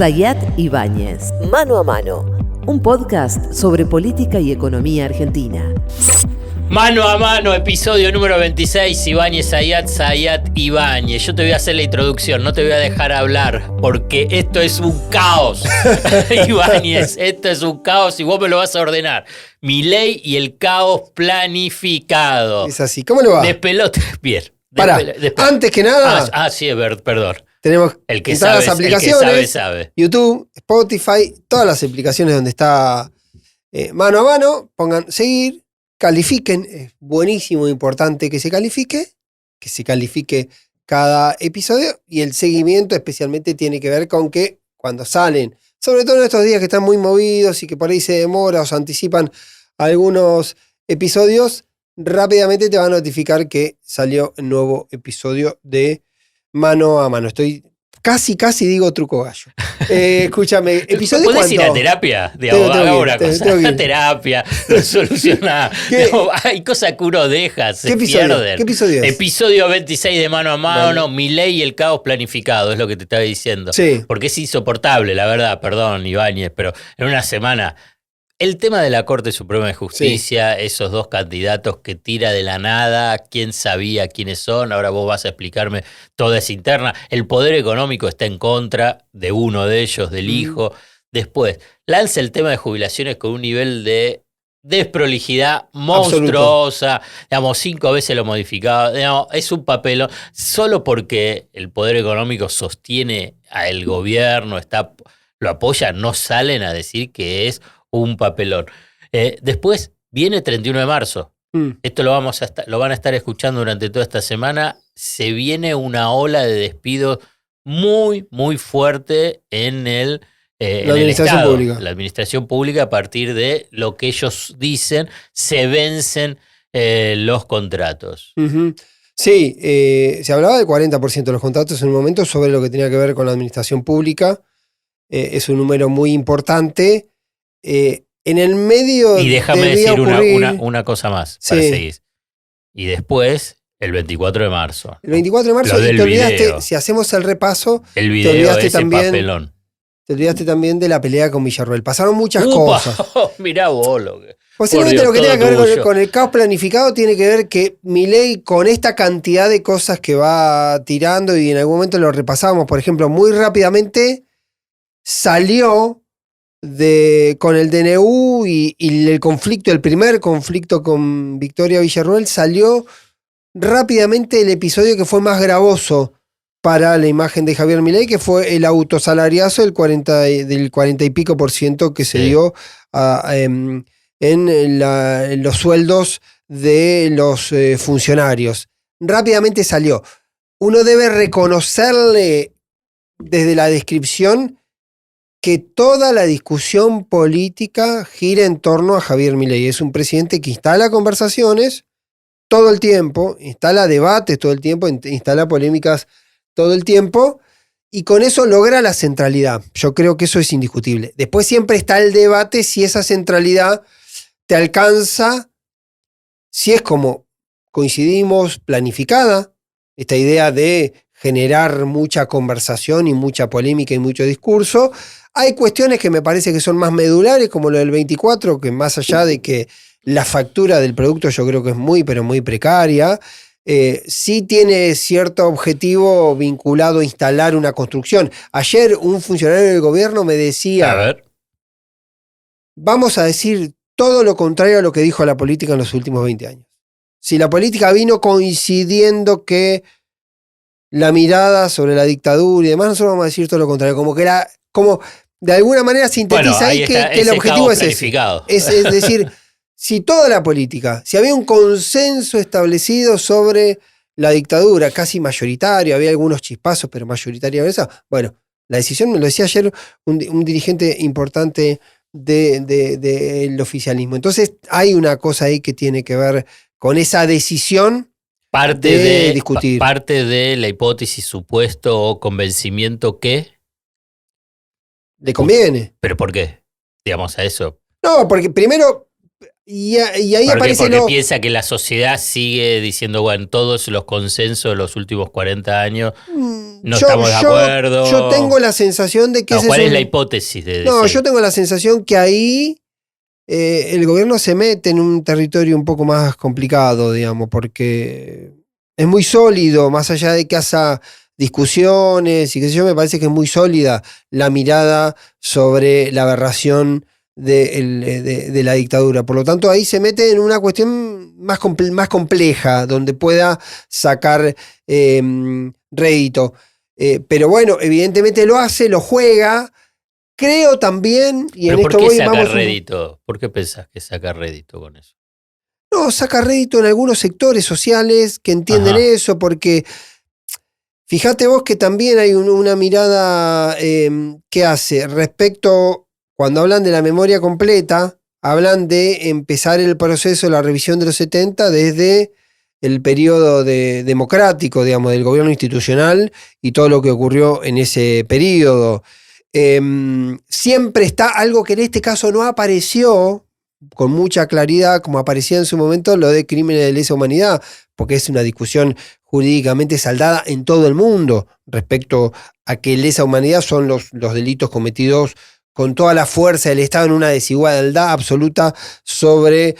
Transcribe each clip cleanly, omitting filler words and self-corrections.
Zayat Ibáñez, Mano a Mano, un podcast sobre política y economía argentina. Mano a Mano, episodio número 26, Ibáñez, Zayat Ibáñez. Yo te voy a hacer la introducción, no te voy a dejar hablar, porque esto es un caos. Ibáñez, esto es un caos y vos me lo vas a ordenar. Milei y el caos planificado. Es así, ¿cómo le va? Despelote, bien. Pará, antes que nada... sí, perdón. Tenemos el que todas sabe, las aplicaciones, el que sabe. YouTube, Spotify, todas las aplicaciones donde está Mano a Mano, pongan seguir, califiquen, es buenísimo, importante que se califique cada episodio, y el seguimiento especialmente tiene que ver con que cuando salen, sobre todo en estos días que están muy movidos y que por ahí se demora o se anticipan algunos episodios, rápidamente te va a notificar que salió el nuevo episodio de Mano a Mano. Estoy casi digo truco gallo. Escúchame, ¿episodio cuánto? ¿Podés ir a terapia? Hagamos terapia, resolucionar. Hay cosas que uno deja, se pierden. ¿Qué episodio es? Episodio 26 de Mano a Mano, Milei y el caos planificado, es lo que te estaba diciendo. Sí. Porque es insoportable, la verdad, perdón, Ibáñez, pero en una semana... El tema de la Corte Suprema de Justicia, sí. Esos dos candidatos que tira de la nada, quién sabía quiénes son, ahora vos vas a explicarme, toda esa interna. El poder económico está en contra de uno de ellos, del hijo. Después, lanza el tema de jubilaciones con un nivel de desprolijidad monstruosa. Absoluto. Digamos, 5 veces lo modificado. Digamos, es un papelón. Solo porque el poder económico sostiene al gobierno, lo apoya, no salen a decir que es un papelón. Después viene 31 de marzo. Esto lo van a estar escuchando durante toda esta semana. Se viene una ola de despidos muy, muy fuerte en la administración pública. La administración pública, a partir de lo que ellos dicen, se vencen los contratos. Uh-huh. Sí, se hablaba del 40% de los contratos en un momento sobre lo que tenía que ver con la administración pública. Es un número muy importante. En el medio. Y déjame decir una cosa más para seguir. Y después, el 24 de marzo. El 24 de marzo, y te olvidaste, si hacemos el repaso, el video, te olvidaste ese también, papelón. Te olvidaste también de la pelea con Villarroel. Pasaron muchas cosas. Mirá vos lo que. Posiblemente lo que tenga que ver con el caos planificado tiene que ver que Milei, con esta cantidad de cosas que va tirando, y en algún momento lo repasamos, por ejemplo, muy rápidamente, salió con el DNU y el primer conflicto con Victoria Villarroel, salió rápidamente el episodio que fue más gravoso para la imagen de Javier Milei, que fue el autosalariazo del 40 y pico % que se dio en los sueldos de los funcionarios. Rápidamente salió. Uno debe reconocerle desde la descripción que toda la discusión política gira en torno a Javier Milei. Es un presidente que instala conversaciones todo el tiempo, instala debates todo el tiempo, instala polémicas todo el tiempo, y con eso logra la centralidad. Yo creo que eso es indiscutible. Después siempre está el debate si esa centralidad te alcanza, si es como coincidimos, planificada, esta idea de generar mucha conversación y mucha polémica y mucho discurso. Hay cuestiones que me parece que son más medulares, como lo del 24, que más allá de que la factura del producto yo creo que es muy, pero muy precaria, sí tiene cierto objetivo vinculado a instalar una construcción. Ayer un funcionario del gobierno me decía, a ver, vamos a decir todo lo contrario a lo que dijo la política en los últimos 20 años. Si la política vino coincidiendo que la mirada sobre la dictadura y demás, nosotros vamos a decir todo lo contrario, como de alguna manera sintetiza ahí que el objetivo es ese. Es decir, si toda la política, si había un consenso establecido sobre la dictadura, casi mayoritario, había algunos chispazos, pero mayoritaria eso, bueno, la decisión, me lo decía ayer un dirigente importante del oficialismo. Entonces hay una cosa ahí que tiene que ver con esa decisión. Parte de la hipótesis, supuesto o convencimiento que le conviene. ¿Pero por qué? Digamos a eso. No, porque primero Y ahí ¿Por qué? aparece Porque piensa que la sociedad sigue diciendo, bueno, todos los consensos de los últimos 40 años no estamos de acuerdo. Yo tengo la sensación de que ¿Cuál es la hipótesis de No, ese? yo tengo la sensación que ahí el gobierno se mete en un territorio un poco más complicado, digamos, porque es muy sólido, más allá de que haya discusiones y qué sé yo, me parece que es muy sólida la mirada sobre la aberración de la dictadura. Por lo tanto, ahí se mete en una cuestión más compleja, donde pueda sacar rédito. Pero bueno, evidentemente lo hace, lo juega. Creo también, y ¿Pero en por esto qué voy, saca vamos rédito? ¿Por qué pensás que saca rédito con eso? No, saca rédito en algunos sectores sociales que entienden Ajá. eso, porque fíjate vos que también hay una mirada que hace respecto, cuando hablan de la memoria completa, hablan de empezar el proceso de la revisión de los 70 desde el periodo democrático, digamos, del gobierno institucional y todo lo que ocurrió en ese periodo. Siempre está algo que en este caso no apareció con mucha claridad, como aparecía en su momento, lo de crímenes de lesa humanidad, porque es una discusión jurídicamente saldada en todo el mundo respecto a que lesa humanidad son los delitos cometidos con toda la fuerza del Estado en una desigualdad absoluta sobre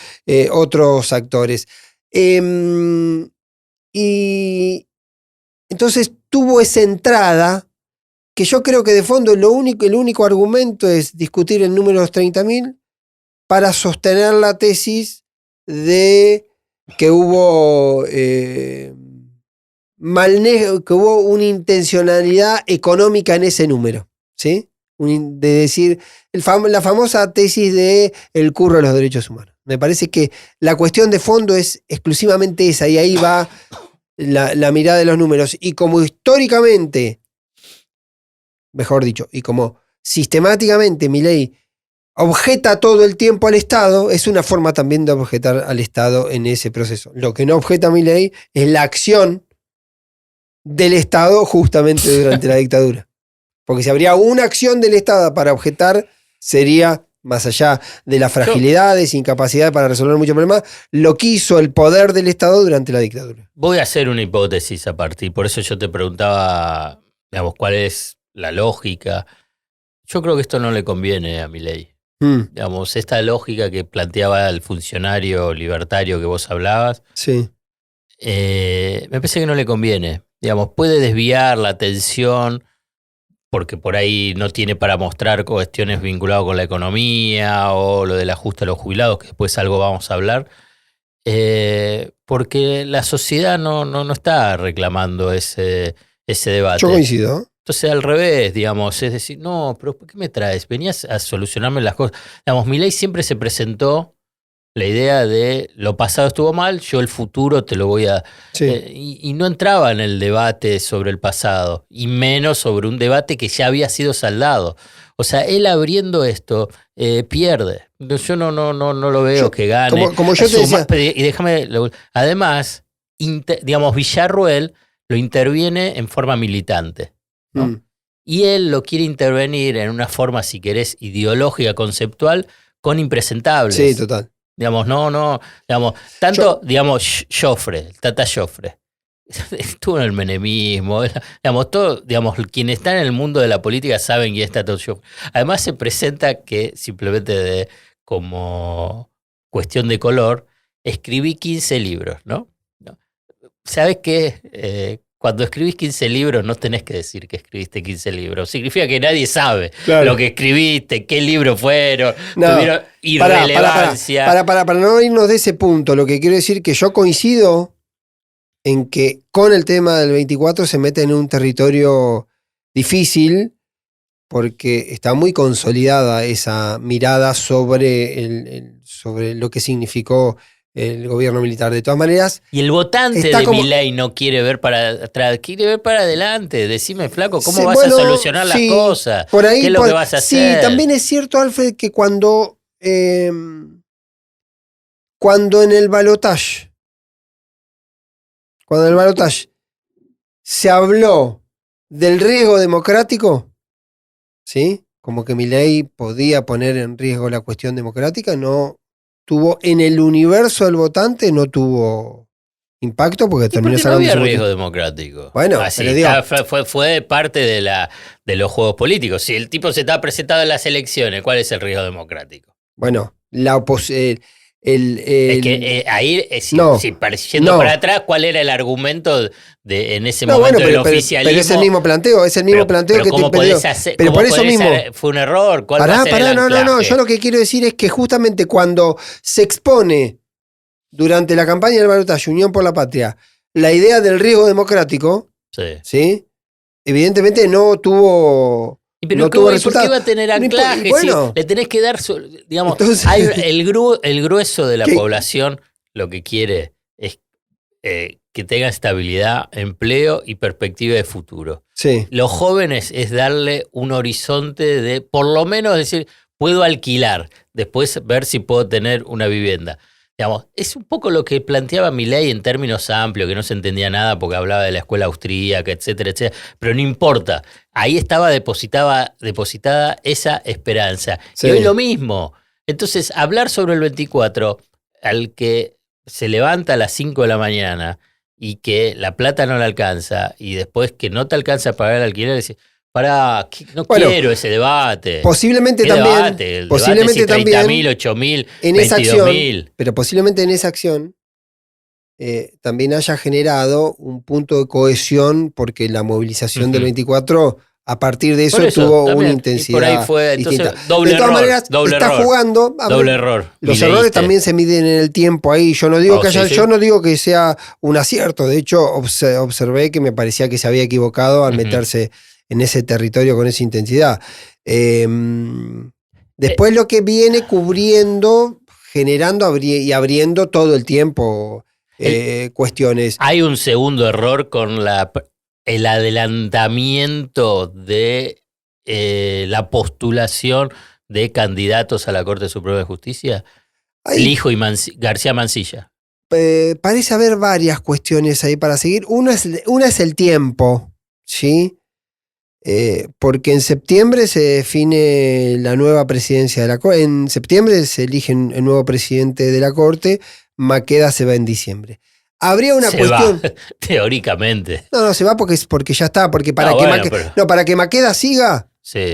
otros actores. Y entonces tuvo esa entrada que yo creo que de fondo el único argumento es discutir el número de los 30.000 para sostener la tesis de que hubo que hubo una intencionalidad económica en ese número, ¿sí? De decir, la famosa tesis de el curro de los derechos humanos. Me parece que la cuestión de fondo es exclusivamente esa, y ahí va la mirada de los números. Y como históricamente, mejor dicho, y como sistemáticamente Milei objeta todo el tiempo al Estado, es una forma también de objetar al Estado en ese proceso. Lo que no objeta Milei es la acción del Estado justamente durante la dictadura. Porque si habría una acción del Estado para objetar, sería, más allá de las fragilidades, incapacidad para resolver muchos problemas, lo que hizo el poder del Estado durante la dictadura. Voy a hacer una hipótesis a partir, por eso yo te preguntaba, digamos, cuál es la lógica. Yo creo que esto no le conviene a Milei. Digamos, esta lógica que planteaba el funcionario libertario que vos hablabas, sí. Me parece que no le conviene. Digamos, puede desviar la atención porque por ahí no tiene para mostrar cuestiones vinculadas con la economía o lo del ajuste a los jubilados, que después algo vamos a hablar, porque la sociedad no está reclamando ese debate. Yo coincido. Entonces, al revés, digamos, es decir, no, pero ¿por qué me traes? Venías a solucionarme las cosas. Digamos, Milei siempre se presentó la idea de lo pasado estuvo mal, yo el futuro te lo voy a... Sí. Y no entraba en el debate sobre el pasado, y menos sobre un debate que ya había sido saldado. O sea, él abriendo esto, pierde. Yo no lo veo que gane. Como yo te decía. Y déjame, además, digamos, Villarruel lo interviene en forma militante, ¿no? Y él lo quiere intervenir en una forma, si querés, ideológica, conceptual, con impresentables. Sí, total. Digamos, digamos, tanto, digamos, Joffre, Tata Joffre, estuvo en el menemismo, digamos, todo, digamos, quienes están en el mundo de la política saben quién es Tata Joffre. Además se presenta que simplemente como cuestión de color, escribí 15 libros, ¿no? ¿Sabes qué? Cuando escribís 15 libros no tenés que decir que escribiste 15 libros. Significa que nadie sabe lo que escribiste, qué libros fueron, tuvieron irrelevancia. Para no irnos de ese punto, lo que quiero decir que yo coincido en que con el tema del 24 se mete en un territorio difícil porque está muy consolidada esa mirada sobre lo que significó el gobierno militar. De todas maneras... Y el votante de Milei no quiere ver para atrás, quiere ver para adelante. Decime, flaco, ¿cómo vas a solucionar las cosas? Por ahí, ¿Qué es lo que vas a hacer? Sí, también es cierto, Alfred, que cuando en el balotaje se habló del riesgo democrático, ¿sí? Como que Milei podía poner en riesgo la cuestión democrática, no tuvo en el universo del votante, no tuvo impacto porque terminó no sacando había riesgo democrático. Bueno, así, pero digo, fue parte de los juegos políticos. Si el tipo se está presentado en las elecciones, ¿cuál es el riesgo democrático? Bueno, la oposición. Es que ahí, yendo para atrás, ¿cuál era el argumento en ese momento del oficialismo? Pero es el mismo planteo, que ¿cómo te podés hacer? Pero por eso mismo. Fue un error. No. Yo lo que quiero decir es que justamente cuando se expone durante la campaña del balotaje Unión por la Patria la idea del riesgo democrático, ¿sí? Evidentemente no tuvo. Pero ¿por qué va a tener anclaje? Bueno, si le tenés que dar, digamos, entonces, el grueso de la población lo que quiere es que tenga estabilidad, empleo y perspectiva de futuro. Sí. Los jóvenes es darle un horizonte de, por lo menos decir, puedo alquilar, después ver si puedo tener una vivienda. Digamos, es un poco lo que planteaba Milei en términos amplios, que no se entendía nada porque hablaba de la escuela austríaca, etcétera, etcétera. Pero no importa. Ahí estaba depositada esa esperanza. Sí. Y hoy lo mismo. Entonces, hablar sobre el 24, al que se levanta a las 5 de la mañana y que la plata no le alcanza y después que no te alcanza a pagar el alquiler, decís, quiero ese debate. Posiblemente también. Posiblemente también. 30.000, 8.000, 22.000. Pero posiblemente en esa acción también haya generado un punto de cohesión porque la movilización del 24, a partir de eso tuvo también, una intensidad por ahí fue, distinta. Entonces, doble de todas error, maneras, doble está error, jugando. Doble error. Los errores también se miden en el tiempo ahí. Yo no digo yo no digo que sea un acierto. De hecho, observé que me parecía que se había equivocado al meterse en ese territorio con esa intensidad. Después lo que viene cubriendo, generando y abriendo todo el tiempo cuestiones. Hay un segundo error con el adelantamiento de la postulación de candidatos a la Corte Suprema de Justicia. El hijo García Mansilla. Parece haber varias cuestiones ahí para seguir. Una es el tiempo, ¿sí? Porque en septiembre se define la nueva presidencia de la Corte. En septiembre se elige el nuevo presidente de la Corte. Maqueda se va en diciembre. Habría una cuestión. Va, teóricamente. No, se va porque ya está. Porque para que Maqueda siga,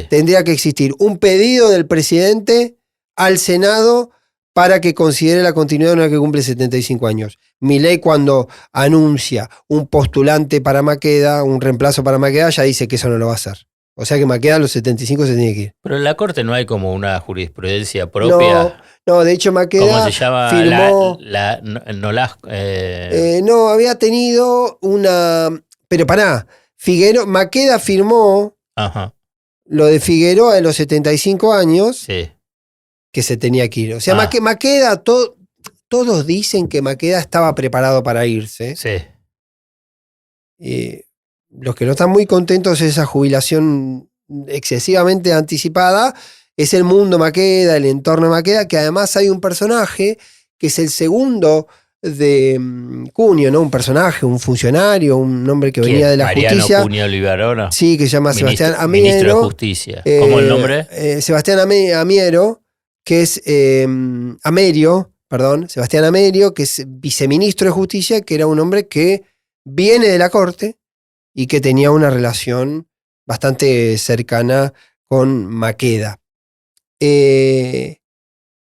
tendría que existir un pedido del presidente al Senado para que considere la continuidad de una que cumple 75 años. Milei, cuando anuncia un postulante para Maqueda, un reemplazo para Maqueda, ya dice que eso no lo va a hacer. O sea que Maqueda a los 75 se tiene que ir. Pero en la Corte no hay como una jurisprudencia propia. No, de hecho Maqueda ¿cómo se llama? Firmó, no, había tenido una... Pero Maqueda firmó lo de Figueroa de los 75 años. Sí. Que se tenía que ir. O sea, Maqueda, todos dicen que Maqueda estaba preparado para irse. Sí. Los que no están muy contentos de esa jubilación excesivamente anticipada es el mundo Maqueda, el entorno Maqueda, que además hay un personaje que es el segundo de Cunio, ¿no? Un personaje, un funcionario, un hombre que venía de la justicia. Cunio Libarona. Sí, que se llama Sebastián Amiero. Ministro de Justicia. ¿Cómo el nombre? Sebastián Amiero, que es Sebastián Amerio, que es viceministro de Justicia, que era un hombre que viene de la Corte y que tenía una relación bastante cercana con Maqueda.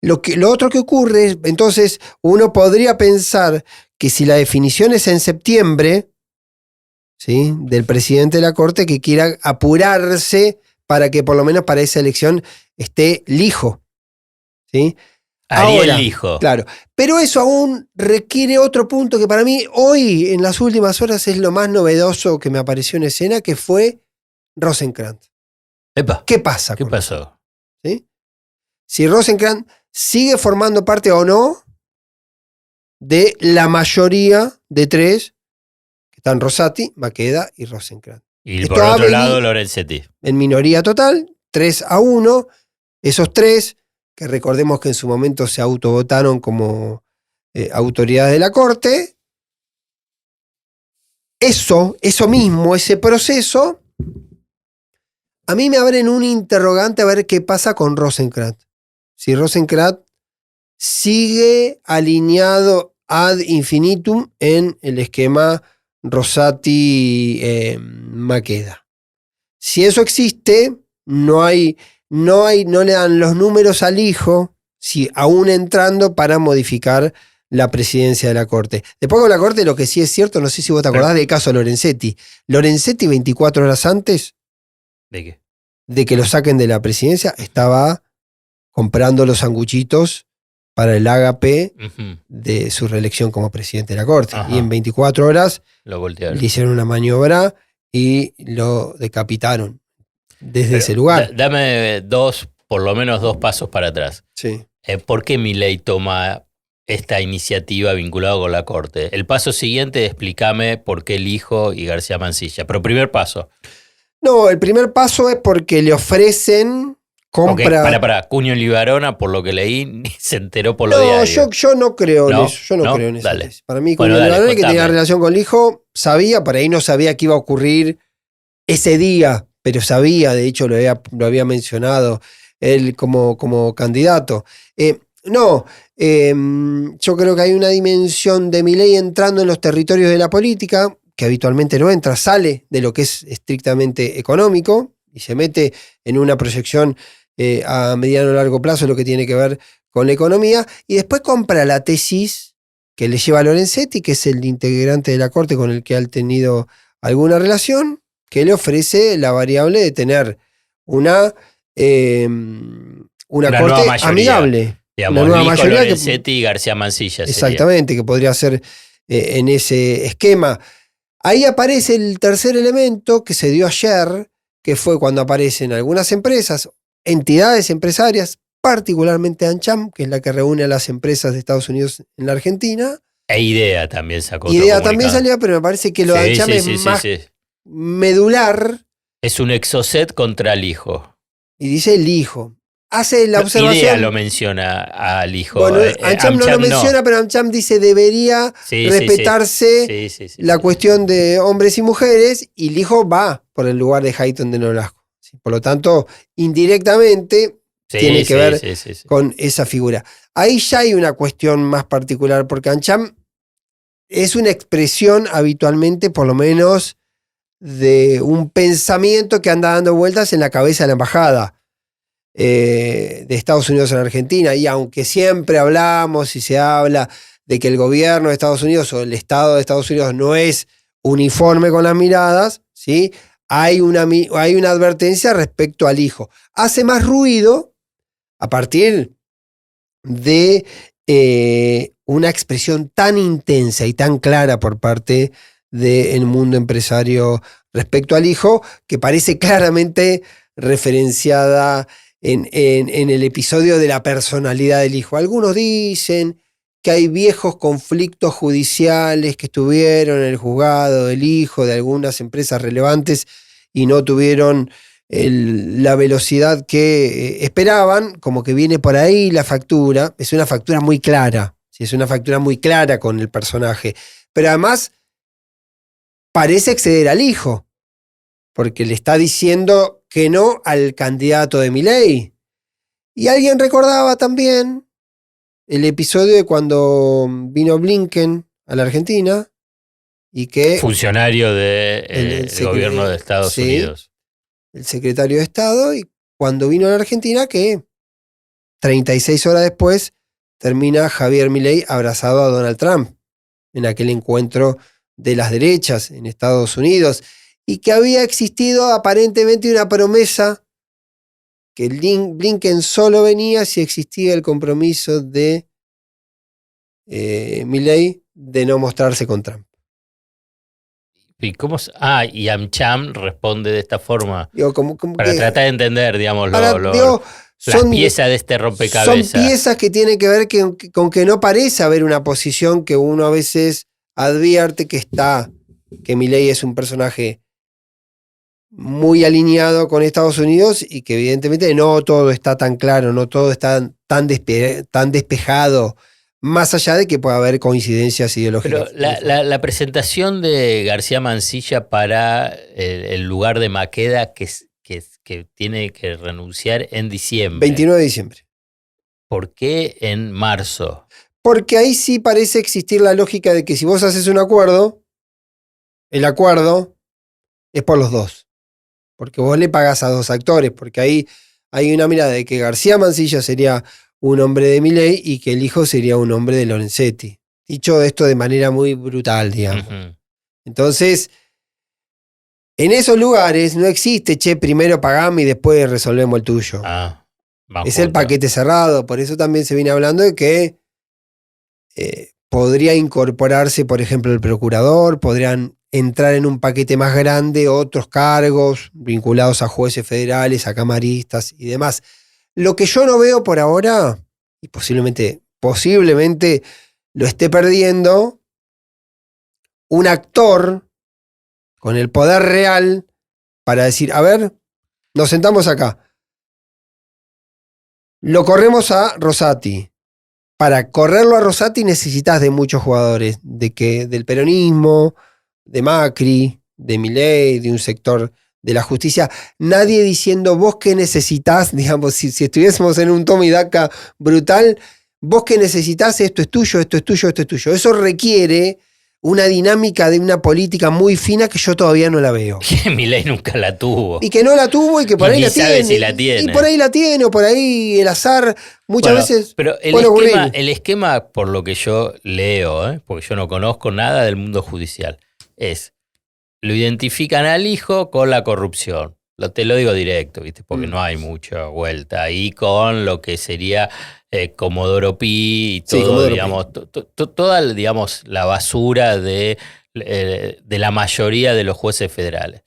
Lo otro que ocurre, entonces, uno podría pensar que si la definición es en septiembre, ¿sí?, del presidente de la Corte, que quiera apurarse para que por lo menos para esa elección esté lijo. ¿Sí? Ariel Lijo. Claro. Pero eso aún requiere otro punto que para mí hoy, en las últimas horas, es lo más novedoso que me apareció en escena, que fue Rosenkrantz. Epa. ¿Qué pasa? ¿Qué pasó? ¿Sí? Si Rosenkrantz sigue formando parte o no de la mayoría de tres, que están Rosati, Maqueda y Rosenkrantz. Y por otro lado, Lorenzetti. En minoría total, 3-1. Esos tres, que recordemos que en su momento se autovotaron como autoridades de la Corte. Eso mismo, ese proceso, a mí me abren un interrogante a ver qué pasa con Rosenkrantz. Si Rosenkrantz sigue alineado ad infinitum en el esquema Rosati-Maqueda. Si eso existe, no le dan los números al hijo, si aún entrando para modificar la presidencia de la Corte. Después con la Corte lo que sí es cierto, no sé si vos te acordás del caso Lorenzetti. Lorenzetti 24 horas antes ¿De qué? de que lo saquen de la presidencia estaba comprando los sanguchitos para el ágape de su reelección como presidente de la Corte. Ajá. Y en 24 horas Lo voltearon. le hicieron una maniobra y lo decapitaron desde ese lugar. Dame por lo menos dos pasos para atrás. Sí. ¿Por qué Milei toma esta iniciativa vinculada con la Corte? El paso siguiente, explícame por qué el hijo y García Mansilla. Pero primer paso. No, el primer paso es porque le ofrecen compra. Okay, para. Cuño Libarona, por lo que leí, se enteró por lo diario. Yo no creo en eso. Yo no creo en eso. Dale. Para mí, Cuño Libarona, que tenía relación con el hijo, sabía, por ahí no sabía que iba a ocurrir ese día, pero sabía, de hecho lo había mencionado él como candidato. Yo creo que hay una dimensión de Milei entrando en los territorios de la política, que habitualmente no entra, sale de lo que es estrictamente económico y se mete en una proyección a mediano o largo plazo, lo que tiene que ver con la economía, y después compra la tesis que le lleva a Lorenzetti, que es el integrante de la Corte con el que ha tenido alguna relación, que le ofrece la variable de tener una Corte amigable. Digamos, una nueva mayoría Lorenzetti y García Mansilla. Exactamente, que podría ser en ese esquema. Ahí aparece el tercer elemento que se dio ayer, que fue cuando aparecen algunas empresas, entidades empresarias, particularmente AmCham, que es la que reúne a las empresas de Estados Unidos en la Argentina. E IDEA también sacó. IDEA también salió, pero me parece que lo de AmCham es más medular. Es un exocet contra el hijo. Y dice el hijo. Hace la observación. IDEA lo menciona al hijo. Bueno, AmCham no lo menciona, pero AmCham dice debería respetarse la cuestión de hombres y mujeres, y el hijo va por el lugar de Hayton de Nolasco. Por lo tanto, indirectamente tiene que ver con esa figura. Ahí ya hay una cuestión más particular, porque AmCham es una expresión habitualmente, por lo menos, de un pensamiento que anda dando vueltas en la cabeza de la embajada de Estados Unidos en Argentina, y aunque siempre hablamos y se habla de que el gobierno de Estados Unidos o el Estado de Estados Unidos no es uniforme con las miradas, ¿sí? Hay una advertencia respecto al hijo. Hace más ruido a partir de una expresión tan intensa y tan clara por parte del mundo empresario respecto al hijo, que parece claramente referenciada en el episodio de la personalidad del hijo. Algunos dicen que hay viejos conflictos judiciales que estuvieron en el juzgado del hijo de algunas empresas relevantes y no tuvieron la velocidad que esperaban, como que viene por ahí la factura. Es una factura muy clara, ¿sí? Es una factura muy clara con el personaje, pero además parece exceder al hijo, porque le está diciendo que no al candidato de Milei. Y alguien recordaba también el episodio de cuando vino Blinken a la Argentina y que... Funcionario del gobierno de Estados Unidos. El secretario de Estado, y cuando vino a la Argentina que 36 horas después termina Javier Milei abrazado a Donald Trump en aquel encuentro de las derechas en Estados Unidos, y que había existido aparentemente una promesa que Blinken solo venía si existía el compromiso de Milei de no mostrarse con Trump. ¿Y cómo? Y AmCham responde de esta forma. Digo, como para tratar de entender, digamos, las piezas de este rompecabezas. Son piezas que tienen que ver con que no parece haber una posición que uno a veces advierte que Milei es un personaje muy alineado con Estados Unidos y que evidentemente no todo está tan claro, no todo está tan despejado, más allá de que pueda haber coincidencias ideológicas. Pero la presentación de García Mansilla para el lugar de Maqueda que tiene que renunciar en diciembre. 29 de diciembre. ¿Por qué en marzo? Porque ahí sí parece existir la lógica de que si vos haces un acuerdo, el acuerdo es por los dos. Porque vos le pagás a dos actores, porque ahí hay una mirada de que García Mansilla sería un hombre de Milei y que el hijo sería un hombre de Lorenzetti. Dicho esto de manera muy brutal, digamos. Uh-huh. Entonces, en esos lugares no existe, primero pagame y después resolvemos el tuyo. Es el paquete cerrado, por eso también se viene hablando de que podría incorporarse, por ejemplo, el procurador, podrían entrar en un paquete más grande otros cargos vinculados a jueces federales, a camaristas y demás. Lo que yo no veo por ahora, y posiblemente lo esté perdiendo, un actor con el poder real para decir, a ver, nos sentamos acá. Lo corremos a Rosati. Para correrlo a Rosati necesitas de muchos jugadores, del peronismo, de Macri, de Milei, de un sector de la justicia. Nadie diciendo, vos qué necesitas, digamos, si estuviésemos en un toma y daca brutal, vos qué necesitas, esto es tuyo, esto es tuyo, esto es tuyo. Eso requiere una dinámica de una política muy fina que yo todavía no la veo. Que Milei nunca la tuvo. Y que no la tuvo y que por ahí la tiene. Si la tiene. Y por ahí la tiene, o por ahí el azar, muchas veces. Pero el esquema, por lo que yo leo, porque yo no conozco nada del mundo judicial, lo identifican al hijo con la corrupción. Te lo digo directo, ¿viste? Porque no hay mucha vuelta ahí con lo que sería Comodoro Pi y todo, sí, digamos, toda, digamos, la basura de la mayoría de los jueces federales.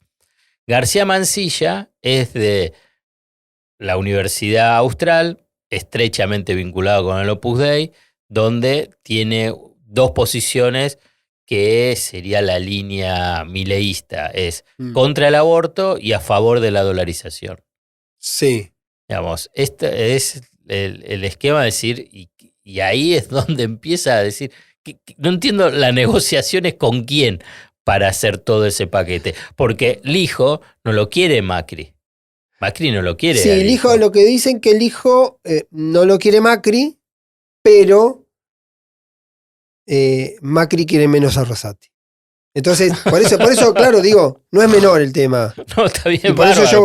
García Mansilla es de la Universidad Austral, estrechamente vinculado con el Opus Dei, donde tiene dos posiciones que sería la línea mileísta, es contra el aborto y a favor de la dolarización. Sí. Digamos, este es el esquema de decir, y ahí es donde empieza a decir, que no entiendo las negociaciones con quién para hacer todo ese paquete, porque el hijo no lo quiere Macri. Macri no lo quiere. Sí, el hijo, lo que dicen que el hijo no lo quiere Macri, pero Macri quiere menos a Rosati. Entonces, por eso, claro, digo, no es menor el tema. No, está bien. Y por eso yo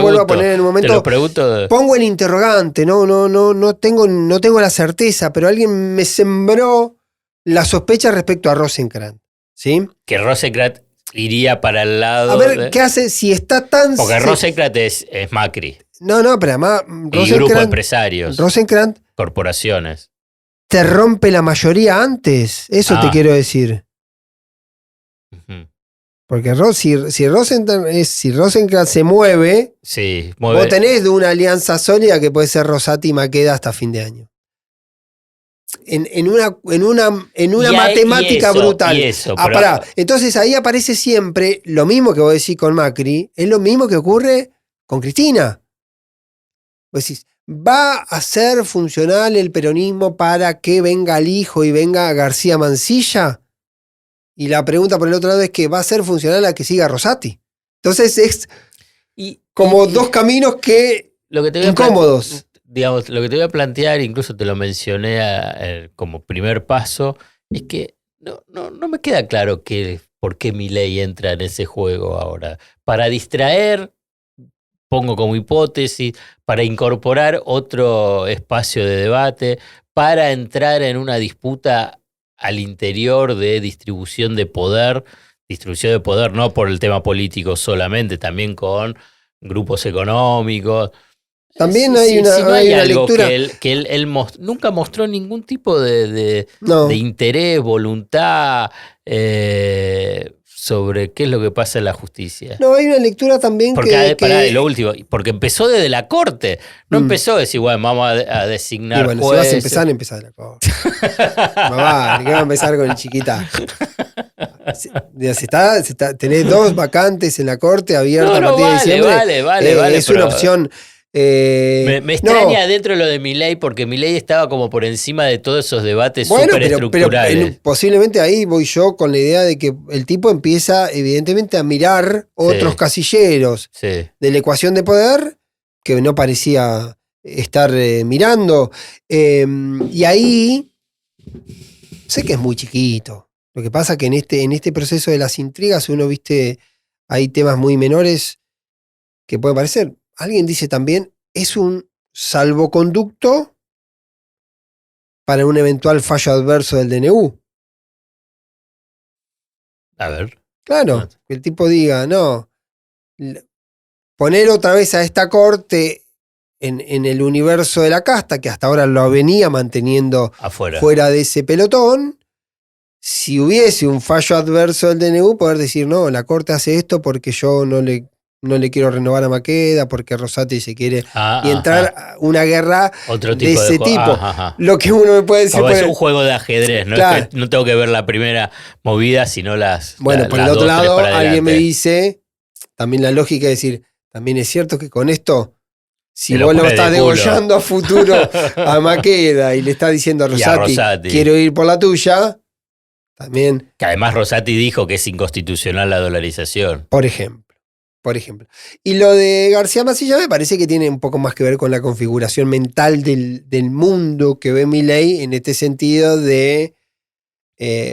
vuelvo a poner en un momento. Te lo pregunto. Pongo el interrogante, no tengo la certeza, pero alguien me sembró la sospecha respecto a Rosenkrantz, ¿sí? Que Rosenkrantz iría para el lado. A ver, ¿qué hace si está tan. Porque Rosenkrantz es Macri. No, pero además. Y grupo de empresarios. Rosenkrantz. Corporaciones. Te rompe la mayoría antes. Eso te quiero decir. Uh-huh. Porque si Rosenkrantz se mueve, sí, vos tenés de una alianza sólida que puede ser Rosati y Maqueda hasta fin de año. En una matemática brutal. Pará. Entonces ahí aparece siempre lo mismo que vos decís con Macri, es lo mismo que ocurre con Cristina. Vos decís, ¿va a ser funcional el peronismo para que venga el hijo y venga García Mansilla? Y la pregunta por el otro lado es que ¿va a ser funcional a que siga Rosati? Entonces es como dos caminos incómodos. Digamos, lo que te voy a plantear, incluso te lo mencioné como primer paso, es que no me queda claro por qué Milei entra en ese juego ahora. Para distraer, pongo como hipótesis, para incorporar otro espacio de debate, para entrar en una disputa al interior de distribución de poder no por el tema político solamente, también con grupos económicos. También hay una lectura que él nunca mostró ningún tipo de interés, voluntad sobre qué es lo que pasa en la justicia. No, hay una lectura también lo último, porque empezó desde la corte, no empezó a decir, bueno, vamos a designar jueces. Si vas a empezar de la corte. Mamá, ¿qué va a empezar con el chiquita? Tenés 2 vacantes en la corte abiertas a partir de diciembre. Vale. Es una opción. Me extraña dentro de lo de Milei, porque Milei estaba como por encima de todos esos debates súper estructurales. Pero posiblemente ahí voy yo con la idea de que el tipo empieza evidentemente a mirar otros casilleros de la ecuación de poder que no parecía estar mirando. Y ahí, sé que es muy chiquito. Lo que pasa que en este proceso de las intrigas, uno, viste, hay temas muy menores que pueden parecer. Alguien dice también, es un salvoconducto para un eventual fallo adverso del DNU. A ver. Claro, que el tipo diga, no, poner otra vez a esta corte en el universo de la casta, que hasta ahora lo venía manteniendo afuera, fuera de ese pelotón. Si hubiese un fallo adverso del DNU, poder decir, no, la corte hace esto porque yo no le quiero renovar a Maqueda, porque Rosati se quiere. Y entrar a una guerra de ese tipo. Lo que uno me puede decir. Es un juego de ajedrez, ¿no? Claro. Es que no tengo que ver la primera movida, sino las. Bueno, por el otro lado, alguien me dice, también la lógica es decir, también es cierto que con esto, si vos lo estás degollando a futuro a Maqueda y le estás diciendo a Rosati, quiero ir por la tuya, también. Que además Rosati dijo que es inconstitucional la dolarización. Por ejemplo. Y lo de García Masilla me parece que tiene un poco más que ver con la configuración mental del mundo que ve Milei, en este sentido de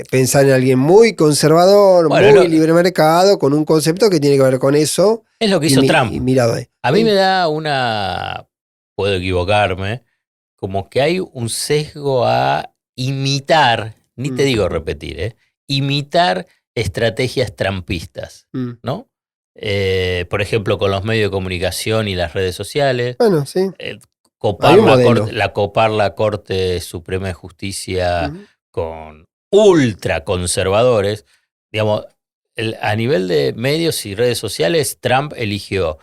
pensar en alguien muy conservador, muy libre mercado, con un concepto que tiene que ver con eso. Es lo que hizo Trump. Y mirado ahí. A mí me da puedo equivocarme, como que hay un sesgo a imitar, ni te digo repetir, imitar estrategias trampistas, ¿no? Por ejemplo, con los medios de comunicación y las redes sociales. Bueno, sí. Copar la Corte Suprema de Justicia con ultraconservadores. Digamos, a nivel de medios y redes sociales, Trump eligió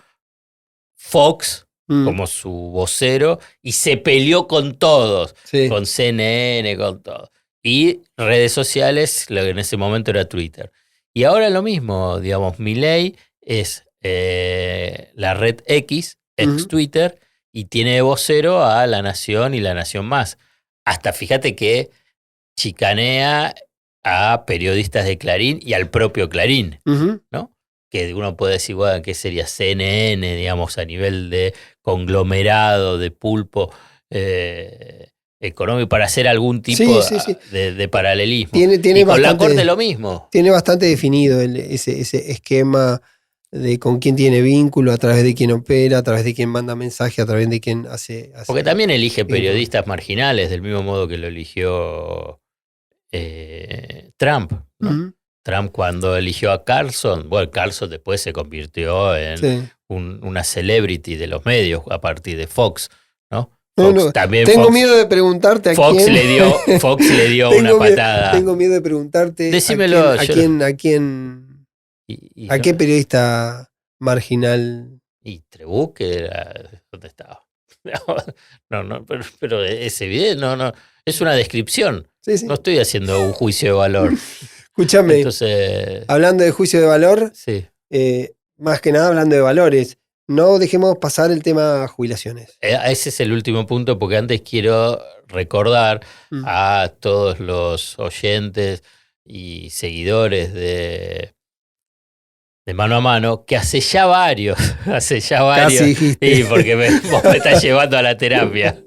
Fox como su vocero y se peleó con todos, con CNN, con todo. Y redes sociales, lo que en ese momento era Twitter. Y ahora lo mismo, digamos, Milei es la red X, ex Twitter, y tiene de vocero a La Nación y La Nación Más. Hasta fíjate que chicanea a periodistas de Clarín y al propio Clarín, ¿no? Que uno puede decir, bueno, ¿qué sería CNN, digamos, a nivel de conglomerado, de pulpo económico, para hacer algún tipo de paralelismo? Tiene y con la Corte lo mismo. Tiene bastante definido ese esquema de con quién tiene vínculo, a través de quién opera, a través de quién manda mensaje, a través de quién hace porque también elige periodistas marginales, del mismo modo que lo eligió Trump, ¿no? Trump cuando eligió a Carlson, bueno, Carlson después se convirtió en una celebrity de los medios a partir de Fox, ¿no? Fox, también tengo miedo de preguntarte a Fox quién. Fox le dio una patada. Tengo miedo de preguntarte decímelo, ¿a qué periodista marginal? Y Trebuch, ¿dónde estaba? No, pero es evidente, no, es una descripción. Sí. No estoy haciendo un juicio de valor. Escúchame, entonces, hablando de juicio de valor, más que nada hablando de valores, no dejemos pasar el tema jubilaciones. Ese es el último punto, porque antes quiero recordar a todos los oyentes y seguidores de Mano a Mano, que hace ya varios, Casi dijiste. sí, porque vos me estás llevando a la terapia.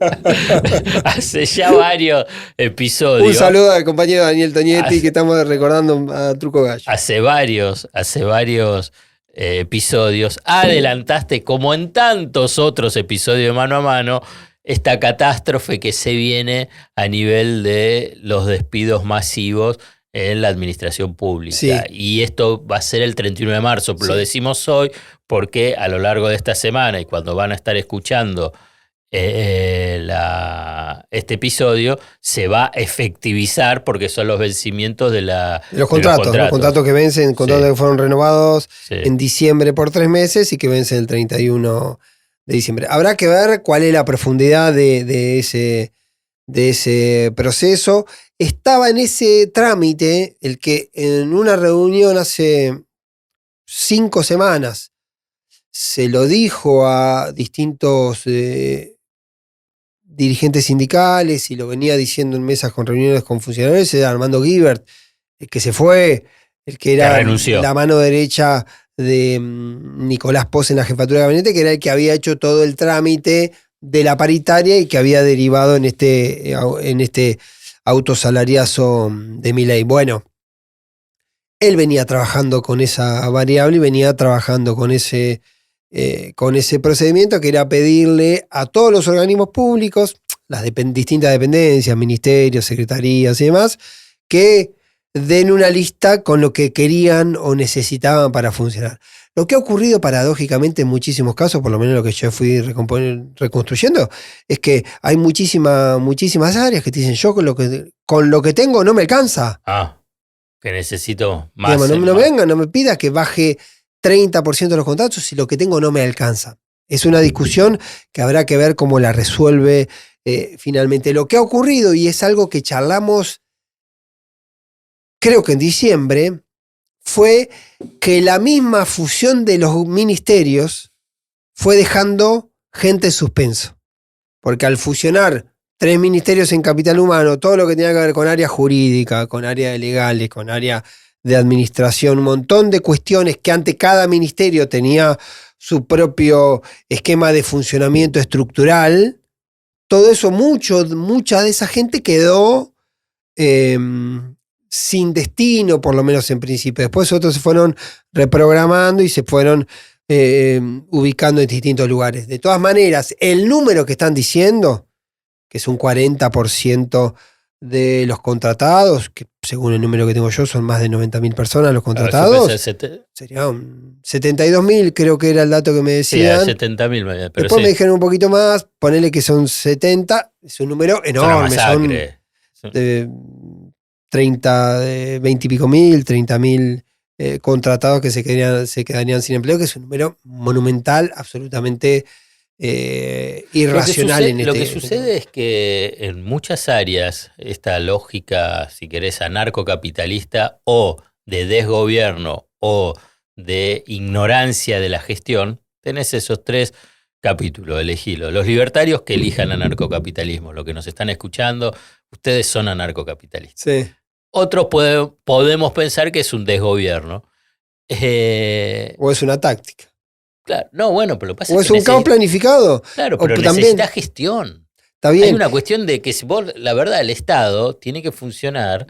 Hace ya varios episodios. Un saludo al compañero Daniel Tonietti, que estamos recordando a Truco Gallo. Hace varios episodios adelantaste, como en tantos otros episodios de Mano a Mano, esta catástrofe que se viene a nivel de los despidos masivos en la administración pública. Sí. Y esto va a ser el 31 de marzo. Lo decimos hoy porque a lo largo de esta semana y cuando van a estar escuchando este episodio, se va a efectivizar porque son los vencimientos de los contratos. Los contratos que vencen, contratos que fueron renovados en diciembre por 3 meses y que vencen el 31 de diciembre. Habrá que ver cuál es la profundidad de ese proceso. Estaba en ese trámite el que en una reunión hace 5 semanas se lo dijo a distintos dirigentes sindicales y lo venía diciendo en mesas con reuniones con funcionarios, era Armando Guibert, el que se fue, el que era la mano derecha de Nicolás Pos en la jefatura de gabinete, que era el que había hecho todo el trámite de la paritaria y que había derivado en este autosalariazo de Milei. Bueno, él venía trabajando con esa variable y venía trabajando con ese procedimiento, que era pedirle a todos los organismos públicos, las distintas dependencias, ministerios, secretarías y demás, que den una lista con lo que querían o necesitaban para funcionar. Lo que ha ocurrido paradójicamente en muchísimos casos, por lo menos lo que yo fui reconstruyendo, es que hay muchísimas áreas que te dicen, yo con lo que tengo no me alcanza. Que necesito más. Digamos, no me venga, no me pida que baje 30% de los contratos si lo que tengo no me alcanza. Es una discusión que habrá que ver cómo la resuelve finalmente. Lo que ha ocurrido, y es algo que charlamos, creo que en diciembre, fue que la misma fusión de los ministerios fue dejando gente en suspenso. Porque al fusionar 3 ministerios en capital humano, todo lo que tenía que ver con área jurídica, con área de legales, con área de administración, un montón de cuestiones que ante cada ministerio tenía su propio esquema de funcionamiento estructural, todo eso, mucha de esa gente quedó sin destino, por lo menos en principio. Después otros se fueron reprogramando y se fueron ubicando en distintos lugares. De todas maneras, el número que están diciendo, que es un 40% de los contratados, que según el número que tengo yo son más de 90.000 personas los contratados, sería 72.000, creo que era el dato que me decían. Sí, 70.000. Después me dijeron un poquito más, ponele que son 70, es un número enorme, son de 20 y pico mil, 30.000 contratados que se quedarían sin empleo, que es un número monumental, absolutamente irracional. Lo que sucede es que en muchas áreas esta lógica, si querés, anarcocapitalista o de desgobierno o de ignorancia de la gestión, tenés esos 3 capítulos, elegilo. Los libertarios que elijan anarcocapitalismo, lo que nos están escuchando, ustedes son anarcocapitalistas. Sí. Otros podemos pensar que es un desgobierno. O es una táctica. Claro, no, bueno, pero lo que pasa o es un caos planificado. Claro, pero necesita gestión. Está bien. Hay una cuestión de que si vos, la verdad, el Estado tiene que funcionar.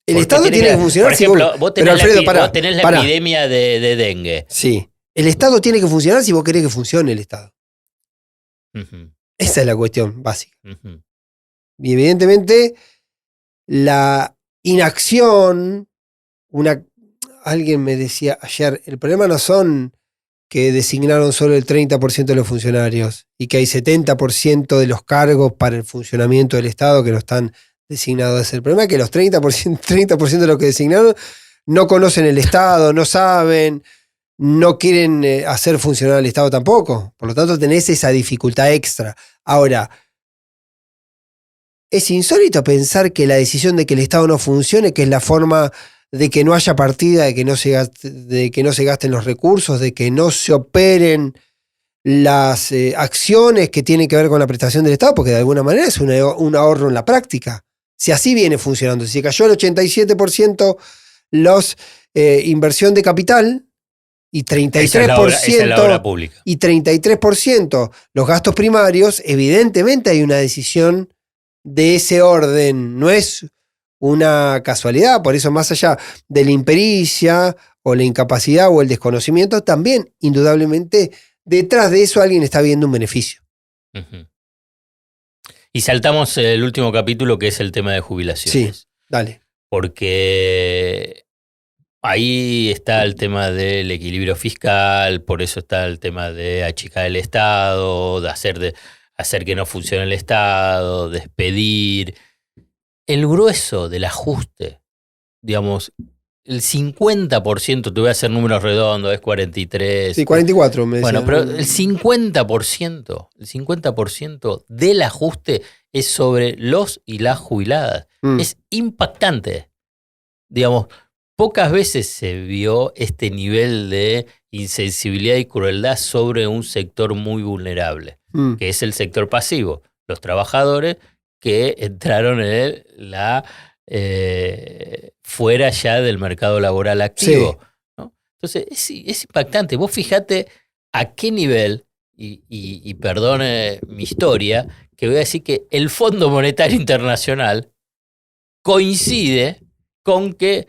El Estado tiene que funcionar. Por ejemplo, vos tenés, Alfredo, vos tenés la epidemia de dengue. Sí. El Estado tiene que funcionar si vos querés que funcione el Estado. Uh-huh. Esa es la cuestión básica. Uh-huh. Y evidentemente, la inacción, alguien me decía ayer, el problema no son que designaron solo el 30% de los funcionarios y que hay 70% de los cargos para el funcionamiento del Estado que no están designados. El problema es que los 30% de los que designaron no conocen el Estado, no saben, no quieren hacer funcionar el Estado tampoco. Por lo tanto, tenés esa dificultad extra. Ahora, es insólito pensar que la decisión de que el Estado no funcione, que es la forma de que no haya partida, de que no se gasten los recursos, de que no se operen las acciones que tienen que ver con la prestación del Estado, porque de alguna manera es un ahorro en la práctica. Si así viene funcionando, si cayó el 87% los inversión de capital y 33%, esa es la obra pública. Y 33% los gastos primarios, evidentemente hay una decisión de ese orden, no es una casualidad. Por eso, más allá de la impericia o la incapacidad o el desconocimiento, también indudablemente detrás de eso alguien está viendo un beneficio. Uh-huh. Y saltamos el último capítulo, que es el tema de jubilaciones. Sí, dale. Porque ahí está el tema del equilibrio fiscal, por eso está el tema de achicar el Estado, de hacer que no funcione el Estado, despedir. El grueso del ajuste, digamos, el 50%, te voy a hacer números redondos, es 43. Sí, 44 me decía. Bueno, pero el 50% del ajuste es sobre los y las jubiladas. Es impactante. Digamos, pocas veces se vio este nivel de insensibilidad y crueldad sobre un sector muy vulnerable, que es el sector pasivo, los trabajadores que entraron en fuera ya del mercado laboral activo. Sí. ¿No? Entonces, es impactante. Vos fijate a qué nivel y perdone mi historia, que voy a decir que el Fondo Monetario Internacional coincide con que,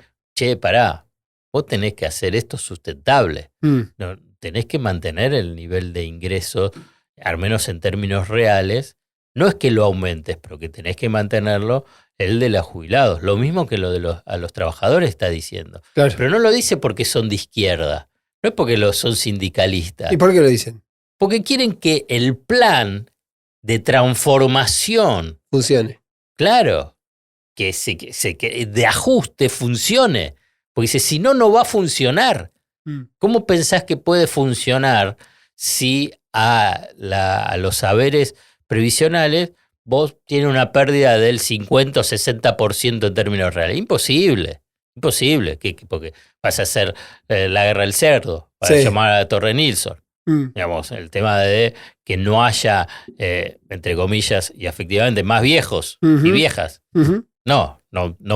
pará, vos tenés que hacer esto sustentable. No, tenés que mantener el nivel de ingreso, al menos en términos reales. No es que lo aumentes, pero que tenés que mantenerlo, el de los jubilados. Lo mismo que lo de a los trabajadores está diciendo. Claro. Pero no lo dice porque son de izquierda. No es porque son sindicalistas. ¿Y por qué lo dicen? Porque quieren que el plan de transformación funcione. Claro, que de ajuste funcione. Porque dice, si no, no va a funcionar. ¿Cómo pensás que puede funcionar si a los saberes previsionales vos tienes una pérdida del 50 o 60% en términos reales? Imposible. Porque vas a hacer la guerra del cerdo, para llamar a la Torre Nilsson. Digamos, el tema de que no haya, entre comillas, y efectivamente, más viejos y viejas. No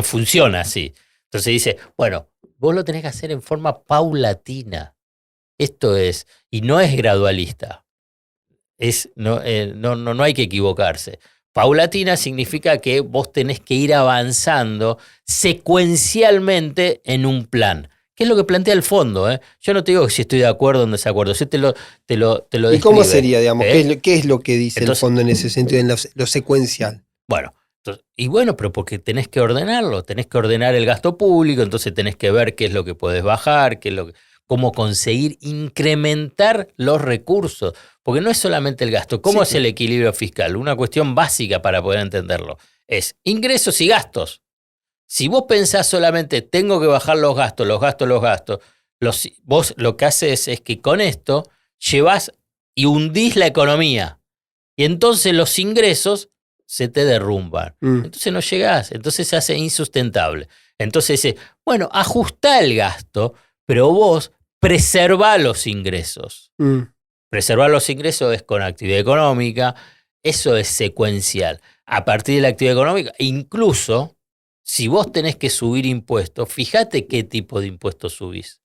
funciona así. Entonces dice, bueno, vos lo tenés que hacer en forma paulatina. Esto es, y no es gradualista. No hay que equivocarse. Paulatina significa que vos tenés que ir avanzando secuencialmente en un plan. ¿Qué es lo que plantea el fondo? Yo no te digo si estoy de acuerdo o no desacuerdo. Yo te lo describe. ¿Y cómo sería, digamos? ¿Qué es lo que dice el fondo en ese sentido, en lo secuencial? Bueno, pero porque tenés que ordenarlo. Tenés que ordenar el gasto público, entonces tenés que ver qué es lo que podés bajar, cómo conseguir incrementar los recursos. Porque no es solamente el gasto. ¿Cómo es el equilibrio fiscal? Una cuestión básica para poder entenderlo. Es ingresos y gastos. Si vos pensás solamente tengo que bajar los gastos, vos lo que haces es que con esto llevás y hundís la economía. Y entonces los ingresos se te derrumban. Entonces no llegás. Entonces se hace insustentable. Entonces dice, bueno, ajustá el gasto, pero vos preservá los ingresos. Preservar los ingresos es con actividad económica. Eso es secuencial. A partir de la actividad económica, incluso si vos tenés que subir impuestos, fíjate qué tipo de impuestos subís.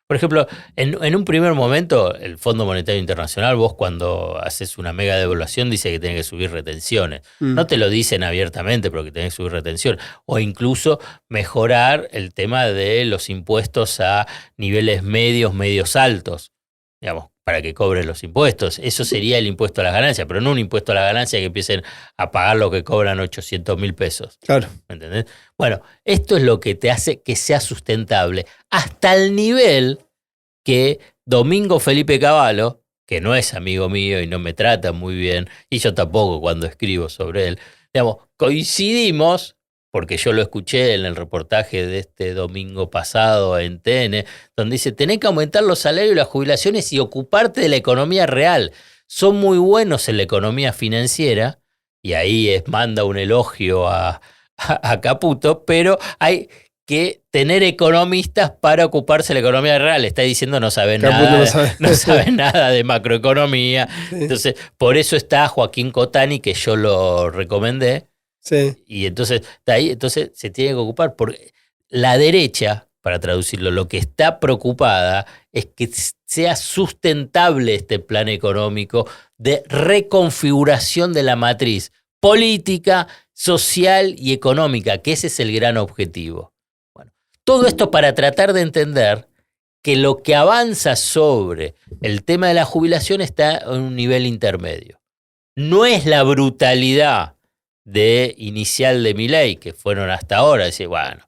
Por ejemplo, en un primer momento, el Fondo Monetario Internacional, vos cuando haces una mega devaluación, dice que tenés que subir retenciones. No te lo dicen abiertamente, pero que tenés que subir retención. O incluso mejorar el tema de los impuestos a niveles medios altos, digamos, para que cobren los impuestos. Eso sería el impuesto a las ganancias, pero no un impuesto a la ganancia que empiecen a pagar lo que cobran 800.000 pesos. Claro. ¿Me entendés? Bueno, esto es lo que te hace que sea sustentable, hasta el nivel que Domingo Felipe Cavallo, que no es amigo mío y no me trata muy bien, y yo tampoco cuando escribo sobre él, digamos, coincidimos, porque yo lo escuché en el reportaje de este domingo pasado en TN, donde dice, tenés que aumentar los salarios y las jubilaciones y ocuparte de la economía real. Son muy buenos en la economía financiera, y ahí manda un elogio a Caputo, pero hay que tener economistas para ocuparse de la economía real. Está diciendo no saben nada de macroeconomía. Sí. Entonces, por eso está Joaquín Cotani, que yo lo recomendé. Sí. Y entonces, entonces se tiene que ocupar. Porque la derecha, para traducirlo, lo que está preocupada es que sea sustentable este plan económico de reconfiguración de la matriz política, social y económica, que ese es el gran objetivo. Bueno, todo esto para tratar de entender que lo que avanza sobre el tema de la jubilación está en un nivel intermedio. No es la brutalidad inicial de Milei, que fueron hasta ahora, decir, bueno,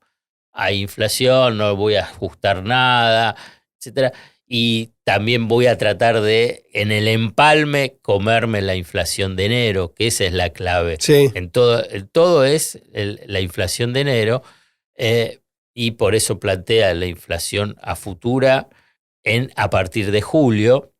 hay inflación, no voy a ajustar nada, etcétera. Y también voy a tratar de, en el empalme, comerme la inflación de enero, que esa es la clave. Sí. En todo es la inflación de enero, y por eso plantea la inflación a futura a partir de julio,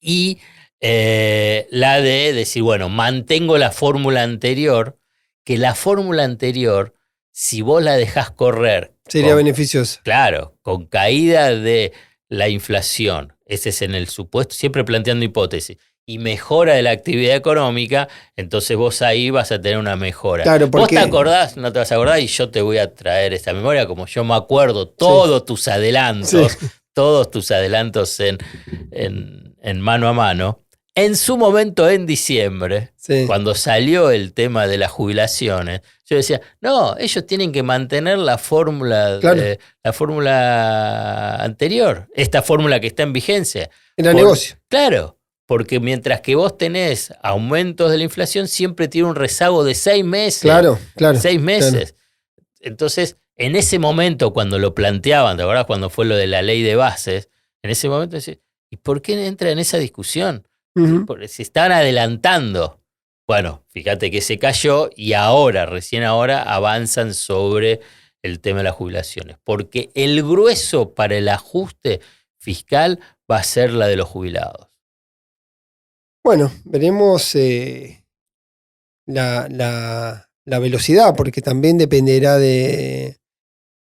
y la de decir, bueno, mantengo la fórmula anterior, que la fórmula anterior, si vos la dejás correr... Sería beneficiosa. Claro, con caída de la inflación, ese es en el supuesto, siempre planteando hipótesis, y mejora de la actividad económica, entonces vos ahí vas a tener una mejora. Claro, porque... ¿Vos te acordás? No te vas a acordar, y yo te voy a traer esta memoria, como yo me acuerdo, todos tus adelantos, todos tus adelantos en Mano a Mano. En su momento, en diciembre, Sí. cuando salió el tema de las jubilaciones, yo decía, no, ellos tienen que mantener la fórmula, Claro. La fórmula anterior, esta fórmula que está en vigencia. Era negocio. Claro, porque mientras que vos tenés aumentos de la inflación, siempre tiene un rezago de 6 meses. Claro. 6 meses. Claro. Entonces, en ese momento, cuando lo planteaban, ¿te acordás? Cuando fue lo de la ley de bases, en ese momento decía, ¿y por qué entra en esa discusión? Uh-huh. Porque se estaban adelantando. Bueno, fíjate que se cayó y ahora, recién ahora, avanzan sobre el tema de las jubilaciones. Porque el grueso para el ajuste fiscal va a ser la de los jubilados. Bueno, veremos la velocidad, porque también dependerá de...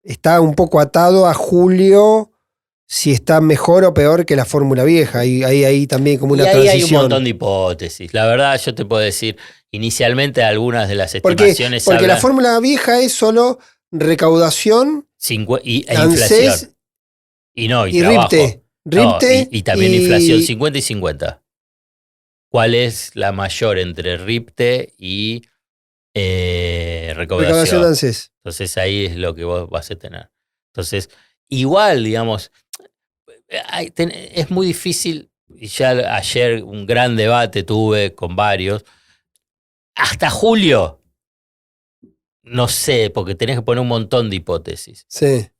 Está un poco atado a julio, si está mejor o peor que la fórmula vieja. Hay también como una transición. Hay un montón de hipótesis. La verdad, yo te puedo decir, inicialmente algunas de las Porque estimaciones la fórmula vieja es solo recaudación e ANSES, inflación. Y trabajo. RIPTE. No, y también inflación 50 y 50. ¿Cuál es la mayor entre RIPTE y recaudación? ANSES. Entonces ahí es lo que vos vas a tener. Entonces, igual, digamos, es muy difícil, y ya ayer un gran debate tuve con varios, hasta julio, no sé, porque tenés que poner un montón de hipótesis. Sí.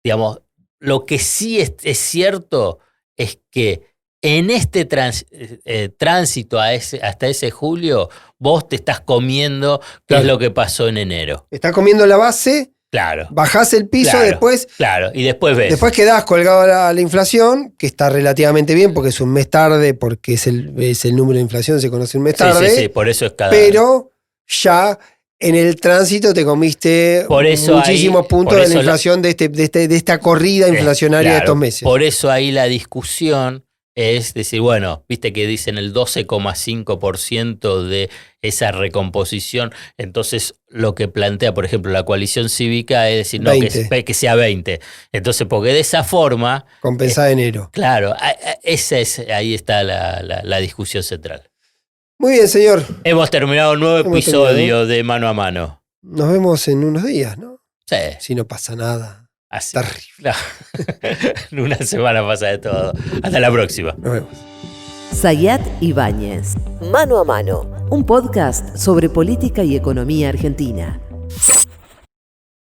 Digamos, lo que sí es cierto es que en este tránsito hasta ese julio, vos te estás comiendo qué es lo que pasó en enero. Estás comiendo la base, claro, bajás el piso, después... Claro, y después ves. Después quedás colgado a la inflación, que está relativamente bien, porque es un mes tarde, porque es el número de inflación, se conoce un mes tarde. Sí, por eso es cada... Pero ya... En el tránsito te comiste muchísimos puntos de la inflación de esta corrida inflacionaria de estos meses. Por eso ahí la discusión es decir, bueno, viste que dicen el 12,5% de esa recomposición. Entonces lo que plantea, por ejemplo, la coalición cívica es decir, no, que sea 20. Entonces, porque de esa forma... Compensar enero. Claro, ahí está la discusión central. Muy bien, señor. Hemos terminado un nuevo episodio de Mano a Mano. Nos vemos en unos días, ¿no? Sí. Si no pasa nada. Así. Terrible. En una semana pasa de todo. Hasta la próxima. Nos vemos. Sayat Ibáñez. Mano a Mano. Un podcast sobre política y economía argentina.